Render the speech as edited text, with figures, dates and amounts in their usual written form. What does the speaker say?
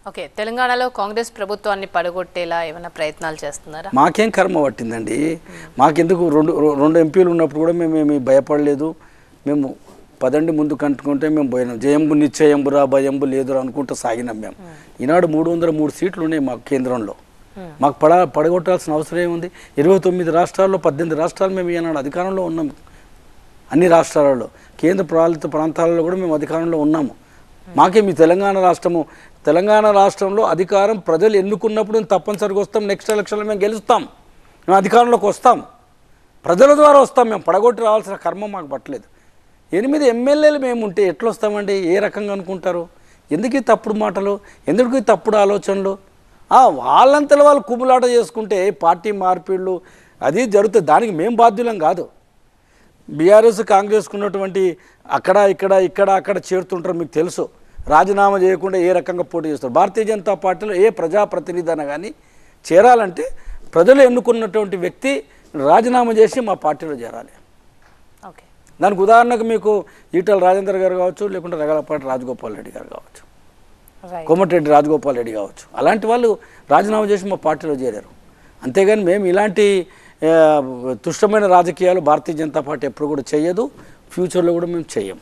Okay, తెలంగాణలో కాంగ్రెస్ ప్రభుత్వాన్ని పడగొట్టేలా ఏమైనా ప్రయత్నాలు చేస్తున్నారా? మాకేం కర్మ పట్టిందండి. మాకెందుకు రెండు ఎంపీలు ఉన్నప్పుడు కూడా మేము భయపడలేదు. మేము పదండి ముందు కంటుకుంటే మేము పోయినాం. జయంబు నిశ్చయంబురా భయంబు లేదురా అనుకుంటూ సాగినాం మేము. ఈనాడు 303 సీట్లు ఉన్నాయి మాకు కేంద్రంలో. మాకు పడగొట్టాల్సిన అవసరం ఏముంది? 29 రాష్ట్రాల్లో 18 రాష్ట్రాలు మేము ఈనాడు అధికారంలో ఉన్నాం. అన్ని రాష్ట్రాలలో, కేంద్ర పాలిత ప్రాంతాలలో కూడా మేము అధికారంలో ఉన్నాము. మాకే మీ తెలంగాణ రాష్ట్రంలో అధికారం ప్రజలు ఎన్నుకున్నప్పుడు మేము తప్పనిసరిగా వస్తాం. నెక్స్ట్ ఎలక్షన్లో మేము గెలుస్తాం, మేము అధికారంలోకి వస్తాం, ప్రజల ద్వారా వస్తాం. మేము పడగొట్టి రావాల్సిన కర్మ మాకు పట్టలేదు. 8 ఎమ్మెల్యేలు మేము ఉంటే ఎట్లా వస్తామండి? ఏ రకంగా అనుకుంటారు? ఎందుకు ఈ తప్పుడు మాటలు, ఎందుకు ఈ తప్పుడు ఆలోచనలు? వాళ్ళంతలో వాళ్ళు కుమ్ములాట చేసుకుంటే పార్టీ మార్పిళ్ళు అది జరుగుతుంది. దానికి మేము బాధ్యులం కాదు. బీఆర్ఎస్ కాంగ్రెస్కు ఉన్నటువంటి అక్కడ చేరుతుంటారు. మీకు తెలుసు, రాజీనామా చేయకుండా ఏ రకంగా పోటీ చేస్తారు. భారతీయ జనతా పార్టీలో ఏ ప్రజాప్రతినిధి అయినా కానీ చేరాలంటే ప్రజలు ఎన్నుకున్నటువంటి వ్యక్తి రాజీనామా చేసి మా పార్టీలో చేరాలి. ఓకే, దానికి ఉదాహరణకు మీకు ఈటల రాజేందర్ గారు కావచ్చు, లేకుంటే రగలపాటి రాజగోపాల్ రెడ్డి గారు కావచ్చు, కోమటిరెడ్డి రాజగోపాల్ రెడ్డి కావచ్చు. అలాంటి వాళ్ళు రాజీనామా చేసి మా పార్టీలో చేరారు. అంతేగాని మేము ఇలాంటి తుష్టమైన రాజకీయాలు భారతీయ జనతా పార్టీ ఎప్పుడు కూడా చేయదు, ఫ్యూచర్లో కూడా మేము చెయ్యం.